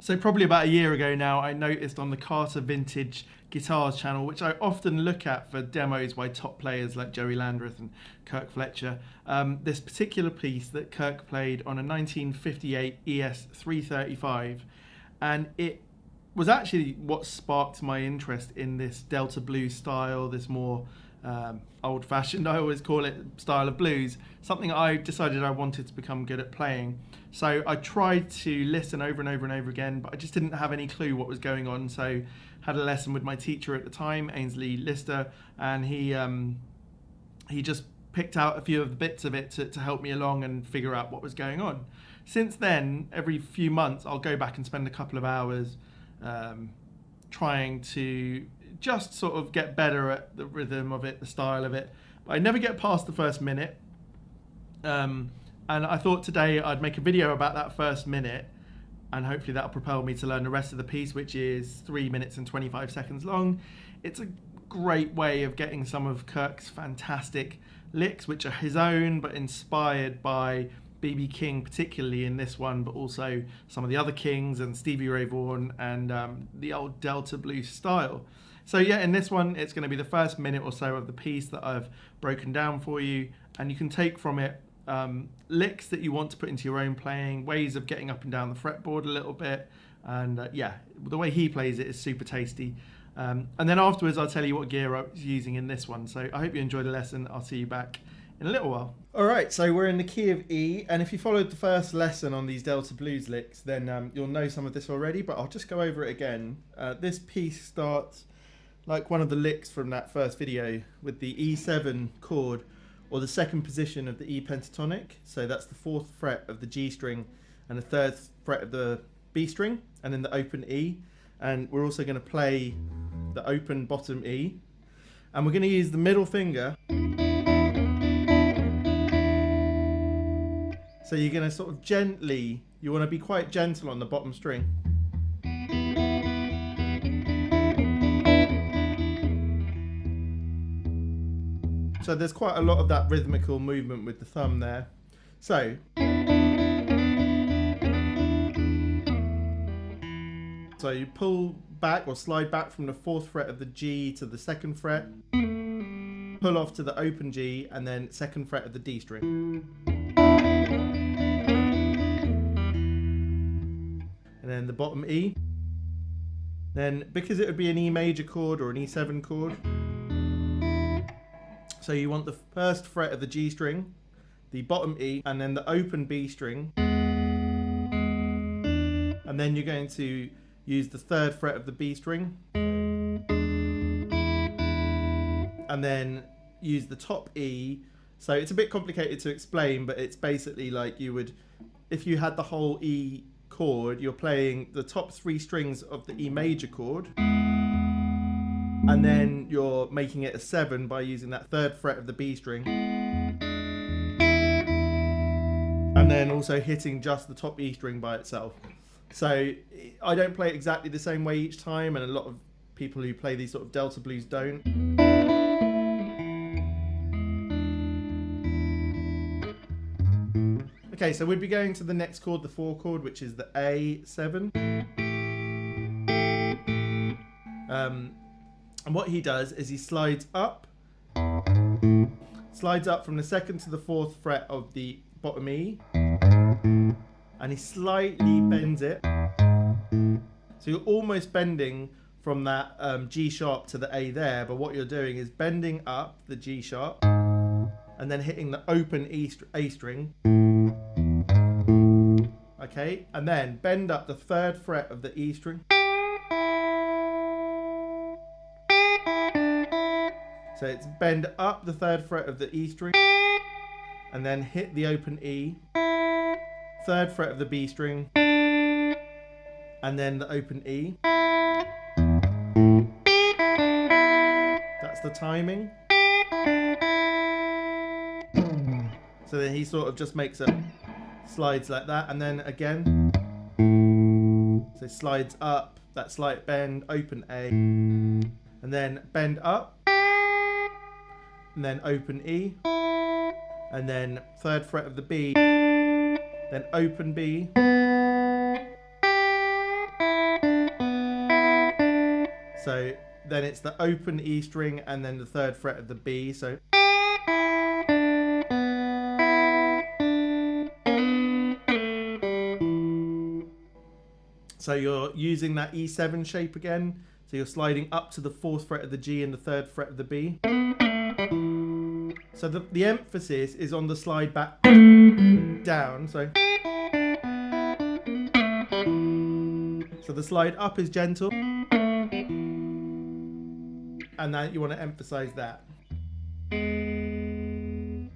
So probably about a year ago now, I noticed on the Carter Vintage Guitars channel, which I often look at for demos by top players like Joey Landreth and Kirk Fletcher, this particular piece that Kirk played on a 1958 ES 335, and it was actually what sparked my interest in this Delta blues style, this more old-fashioned, I always call it, style of blues, something I decided I wanted to become good at playing. So I tried to listen over and over and over again, but I just didn't have any clue what was going on. So had a lesson with my teacher at the time, Ainsley Lister, and he just picked out a few of the bits of it to help me along and figure out what was going on. Since then, every few months, I'll go back and spend a couple of hours trying to just sort of get better at the rhythm of it, the style of it. But I never get past the first minute. And I thought today I'd make a video about that first minute, and hopefully that'll propel me to learn the rest of the piece, which is 3 minutes and 25 seconds long. It's a great way of getting some of Kirk's fantastic licks, which are his own, but inspired by B.B. King, particularly in this one, but also some of the other Kings and Stevie Ray Vaughan and the old Delta blues style. So yeah, in this one, it's going to be the first minute or so of the piece that I've broken down for you, and you can take from it licks that you want to put into your own playing, ways of getting up and down the fretboard a little bit, and yeah, the way he plays it is super tasty. And then afterwards, I'll tell you what gear I was using in this one. So I hope you enjoyed the lesson. I'll see you back in a little while. All right, so we're in the key of E, and if you followed the first lesson on these Delta blues licks, then you'll know some of this already, but I'll just go over it again. This piece starts like one of the licks from that first video with the E7 chord, or the second position of the E pentatonic. So that's the 4th fret of the G string and the 3rd fret of the B string, and then the open E. And we're also going to play the open bottom E. And we're going to use the middle finger. So you're going to sort of gently, you want to be quite gentle on the bottom string. So there's quite a lot of that rhythmical movement with the thumb there. So you pull back or slide back from the 4th fret of the G to the 2nd fret, pull off to the open G, and then 2nd fret of the D string. And then the bottom E. Then, because it would be an E major chord or an E7 chord, so you want the 1st fret of the G string, the bottom E, and then the open B string. And then you're going to use the 3rd fret of the B string. And then use the top E. So it's a bit complicated to explain, but it's basically like you would, if you had the whole E chord, you're playing the top 3 strings of the E major chord. And then you're making it a 7 by using that 3rd fret of the B string. And then also hitting just the top E string by itself. So I don't play it exactly the same way each time, and a lot of people who play these sort of Delta blues don't. Okay, so we'd be going to the next chord, the 4 chord, which is the A7. And what he does is he slides up from the 2nd to the 4th fret of the bottom E, and he slightly bends it. So you're almost bending from that G sharp to the A there, but what you're doing is bending up the G sharp and then hitting the open A string. Okay, and then bend up the 3rd fret of the E string. So it's bend up the 3rd fret of the E string, and then hit the open E, 3rd fret of the B string, and then the open E. That's the timing. So then he sort of just makes it slides like that, and then again. So slides up, that slight bend, open A, and then bend up, and then open E, and then 3rd fret of the B, then open B, So then it's the open E string and then the 3rd fret of the B. So you're using that E7 shape again. So you're sliding up to the 4th fret of the G and the 3rd fret of the B. So the emphasis is on the slide back down. So the slide up is gentle. And now you want to emphasize that. And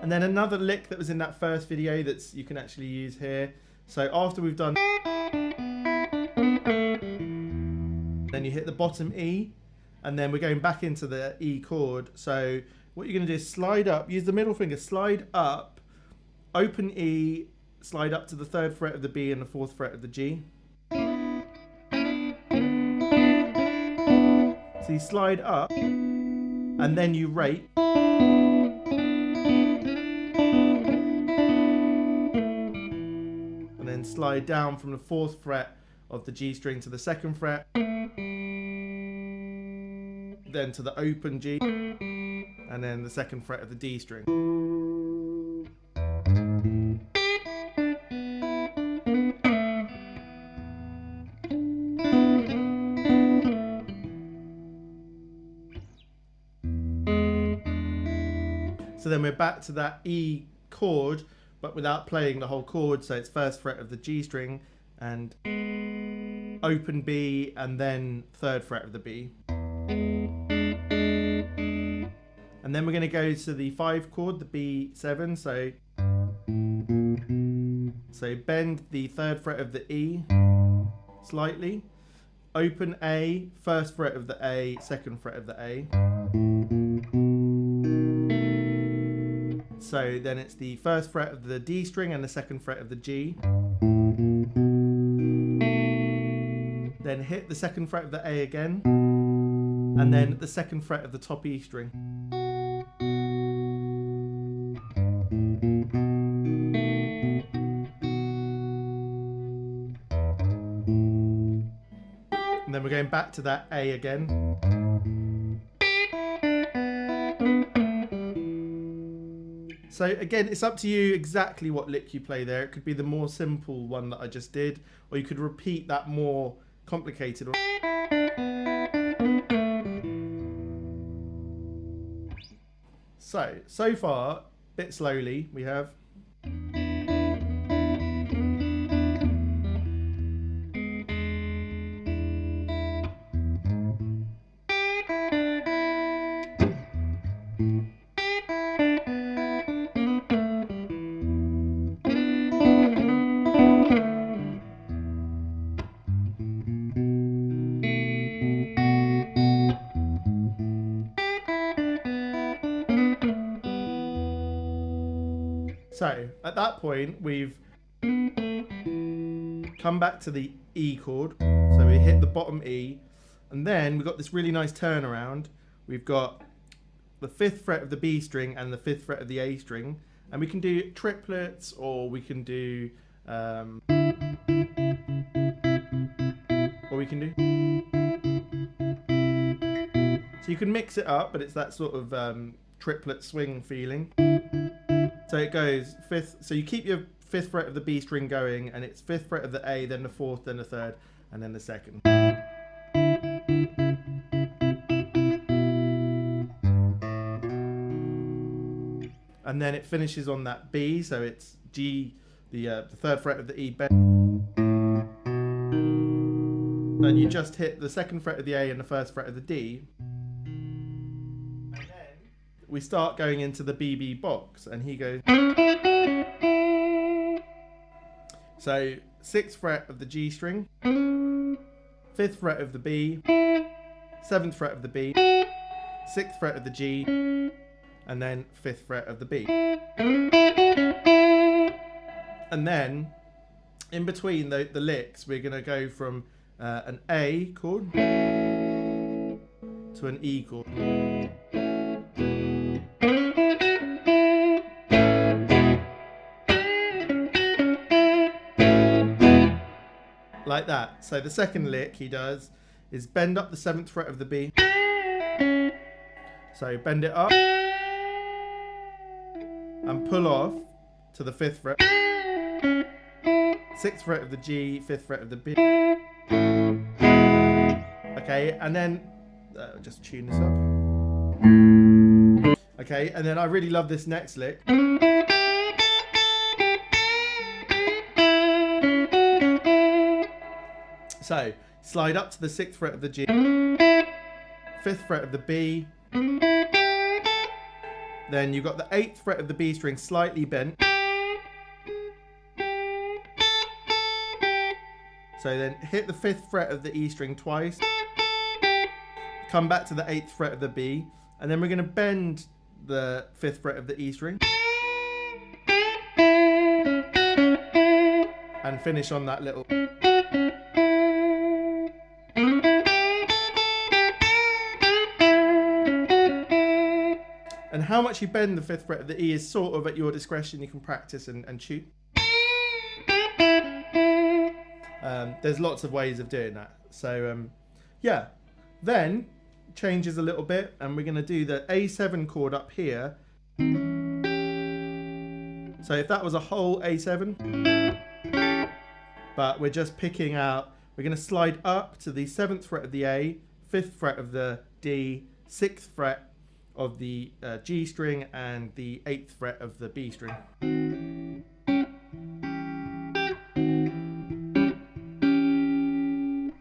then another lick that was in that first video that you can actually use here. So after we've done, then you hit the bottom E, and then we're going back into the E chord. So what you're going to do is slide up, use the middle finger, slide up, open E, slide up to the 3rd fret of the B and the 4th fret of the G. So you slide up, and then you rate. And then slide down from the 4th fret of the G string to the 2nd fret. Then to the open G. And then the 2nd fret of the D string. So then we're back to that E chord, but without playing the whole chord. So it's 1st fret of the G string and open B and then 3rd fret of the B. And then we're going to go to the 5 chord, the B7. So bend the 3rd fret of the E slightly. Open A, 1st fret of the A, 2nd fret of the A. So then it's the 1st fret of the D string and the 2nd fret of the G. Then hit the 2nd fret of the A again. And then the 2nd fret of the top E string. And then we're going back to that A again. So again, it's up to you exactly what lick you play there. It could be the more simple one that I just did, or you could repeat that more complicated one. So far, a bit slowly, we have. So at that point, we've come back to the E chord. So we hit the bottom E, and then we've got this really nice turnaround. We've got the 5th fret of the B string and the 5th fret of the A string, and we can do triplets, or we can do so you can mix it up, but it's that sort of triplet swing feeling. So it goes 5th, so you keep your 5th fret of the B string going, and it's 5th fret of the A, then the 4th, then the 3rd, and then the 2nd. And then it finishes on that B, so it's G, the 3rd fret of the E bend. And you just hit the 2nd fret of the A and the 1st fret of the D. We start going into the BB box, and he goes. So 6th fret of the G string, 5th fret of the B, 7th fret of the B, 6th fret of the G, and then 5th fret of the B. And then in between the licks, we're going to go from an A chord to an E chord. like that. So the second lick he does is bend up the 7th fret of the B. So bend it up and pull off to the 5th fret, 6th fret of the G, 5th fret of the B. Okay, and then just tune this up. Okay, and then I really love this next lick. So slide up to the 6th fret of the G, 5th fret of the B. Then you've got the 8th fret of the B string slightly bent. So then hit the 5th fret of the E string twice. Come back to the 8th fret of the B. And then we're going to bend the 5th fret of the E string. And finish on that little. And how much you bend the 5th fret of the E is sort of at your discretion. You can practice and tune. There's lots of ways of doing that. So yeah, then changes a little bit, and we're going to do the A7 chord up here. So if that was a whole A7, but we're just picking out, we're going to slide up to the 7th fret of the A, 5th fret of the D, 6th fret of the G string, and the 8th fret of the B string.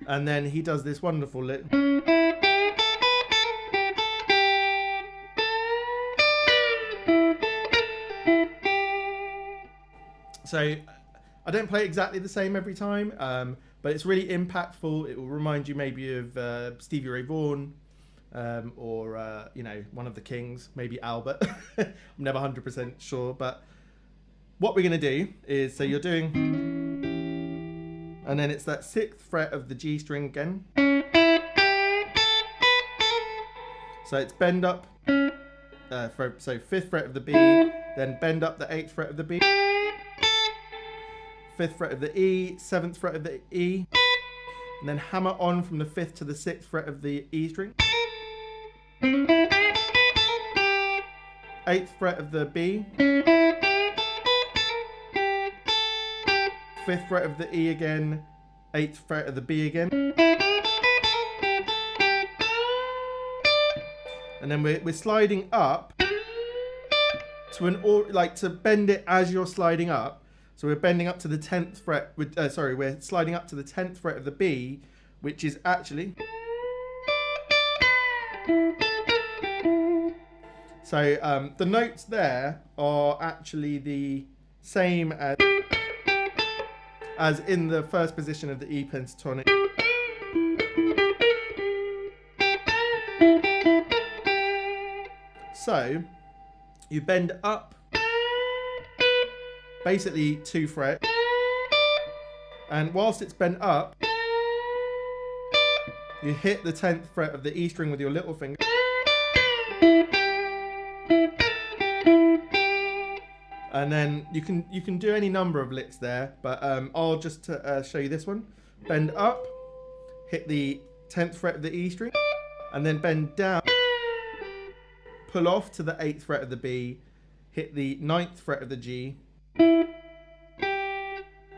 And then he does this wonderful lick. So I don't play exactly the same every time, but it's really impactful. It will remind you maybe of Stevie Ray Vaughan, or you know, one of the Kings, maybe Albert. I'm never 100% sure, but what we're going to do is, so you're doing, and then it's that 6th fret of the G string again. So it's bend up, so 5th fret of the B, then bend up the 8th fret of the B, 5th fret of the E, 7th fret of the E, and then hammer on from the 5th to the 6th fret of the E string, 8th fret of the B, 5th fret of the E again, 8th fret of the B again, and then we're sliding up to to bend it as you're sliding up. So we're bending up to the 10th fret. We're sliding up to the 10th fret of the B, which is actually. So the notes there are actually the same as in the first position of the E pentatonic. So you bend up basically 2 frets, and whilst it's bent up, you hit the 10th fret of the E string with your little finger, and then you can do any number of licks there, but I'll just show you this one. Bend up, hit the 10th fret of the E string, and then bend down, pull off to the 8th fret of the B, hit the 9th fret of the G,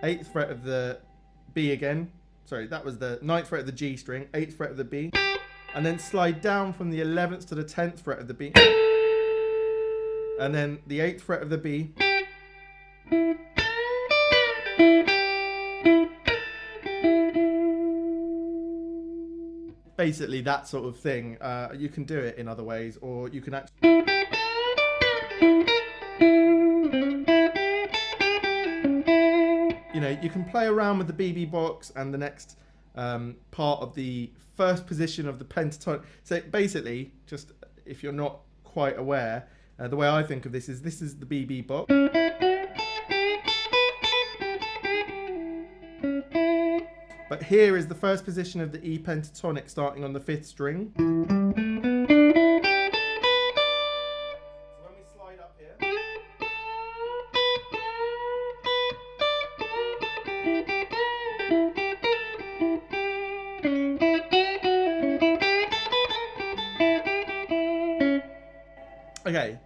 8th fret of the B again, sorry, that was the 9th fret of the G string, 8th fret of the B, and then slide down from the 11th to the 10th fret of the B, and then the 8th fret of the B, basically that sort of thing. You can do it in other ways, or you can actually, you know, you can play around with the BB box and the next part of the first position of the pentatonic. So basically, just if you're not quite aware, the way I think of this is the BB box. But here is the first position of the E pentatonic starting on the 5th string. So when we slide up here, Okay,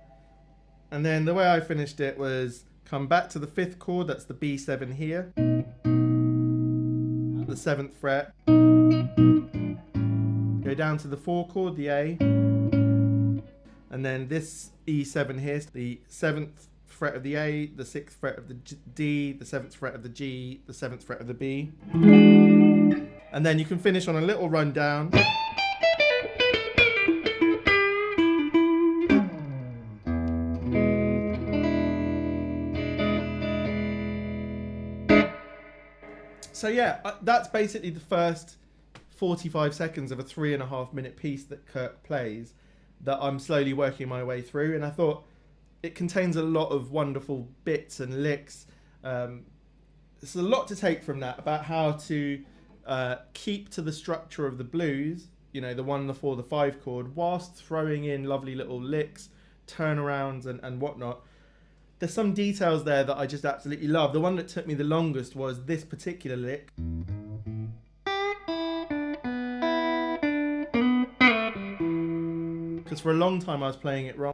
and then the way I finished it was come back to the 5th chord, that's the B7 here, at the 7th fret, go down to the 4 chord, the A, and then this E7 here, the 7th fret of the A, the 6th fret of the D, the 7th fret of the G, the 7th fret of the B. And then you can finish on a little rundown. So yeah, that's basically the first 45 seconds of a 3.5-minute piece that Kirk plays that I'm slowly working my way through. And I thought it contains a lot of wonderful bits and licks. There's a lot to take from that about how to keep to the structure of the blues, you know, the 1, the 4, the 5 chord, whilst throwing in lovely little licks, turnarounds and whatnot. There's some details there that I just absolutely love. The one that took me the longest was this particular lick. Because for a long time I was playing it wrong.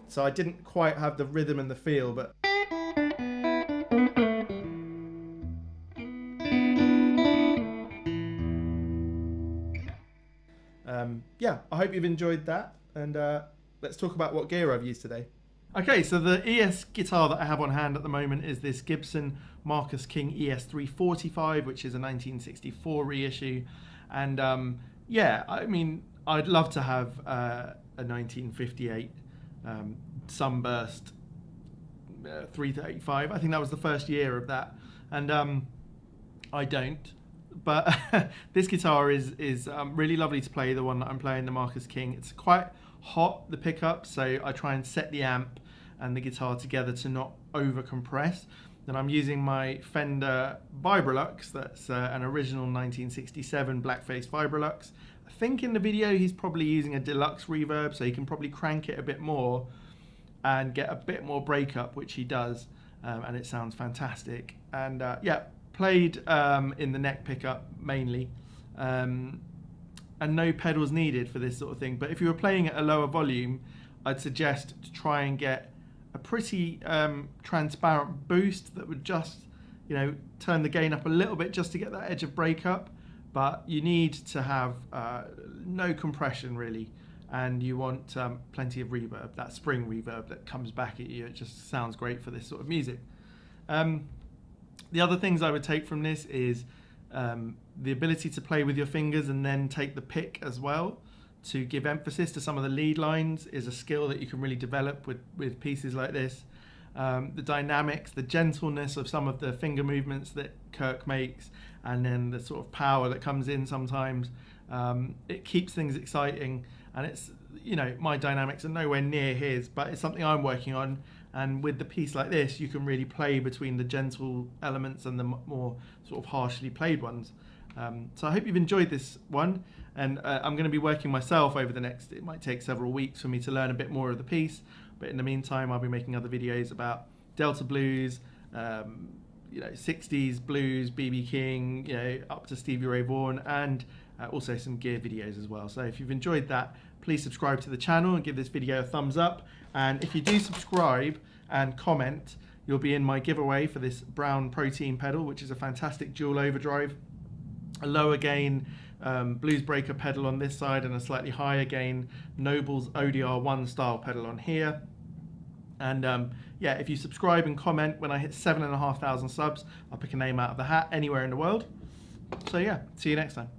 So I didn't quite have the rhythm and the feel, but yeah, I hope you've enjoyed that, and let's talk about what gear I've used today. Okay, so the ES guitar that I have on hand at the moment is this Gibson Marcus King ES345, which is a 1964 reissue. And yeah, I mean, I'd love to have a 1958 Sunburst 335. I think that was the first year of that. And I don't. But this guitar is really lovely to play, the one that I'm playing, the Marcus King. It's quite hot, the pickup, so I try and set the amp and the guitar together to not over compress. Then I'm using my Fender Vibrolux, that's an original 1967 blackface Vibrolux. I think in the video he's probably using a deluxe reverb, so he can probably crank it a bit more and get a bit more breakup, which he does, and it sounds fantastic. And yeah, played in the neck pickup mainly, and no pedals needed for this sort of thing. But if you were playing at a lower volume, I'd suggest to try and get a pretty transparent boost that would just, you know, turn the gain up a little bit just to get that edge of breakup. But you need to have no compression really, and you want plenty of reverb, that spring reverb that comes back at you. It just sounds great for this sort of music. The other things I would take from this is the ability to play with your fingers and then take the pick as well to give emphasis to some of the lead lines is a skill that you can really develop with pieces like this. The dynamics, the gentleness of some of the finger movements that Kirk makes, and then the sort of power that comes in sometimes. It keeps things exciting, and it's, you know, my dynamics are nowhere near his, but it's something I'm working on. And with the piece like this, you can really play between the gentle elements and the more sort of harshly played ones. So I hope you've enjoyed this one, and I'm going to be working myself over the next, it might take several weeks for me to learn a bit more of the piece, but in the meantime I'll be making other videos about Delta blues, you know, 60s blues, BB King, you know, up to Stevie Ray Vaughan, and also some gear videos as well. So if you've enjoyed that, please subscribe to the channel and give this video a thumbs up. And if you do subscribe and comment, you'll be in my giveaway for this brown protein pedal, which is a fantastic dual overdrive, a lower gain blues breaker pedal on this side, and a slightly higher gain Noble's ODR1 style pedal on here. And yeah, if you subscribe and comment, when I hit 7,500 subs, I'll pick a name out of the hat anywhere in the world. So yeah, see you next time.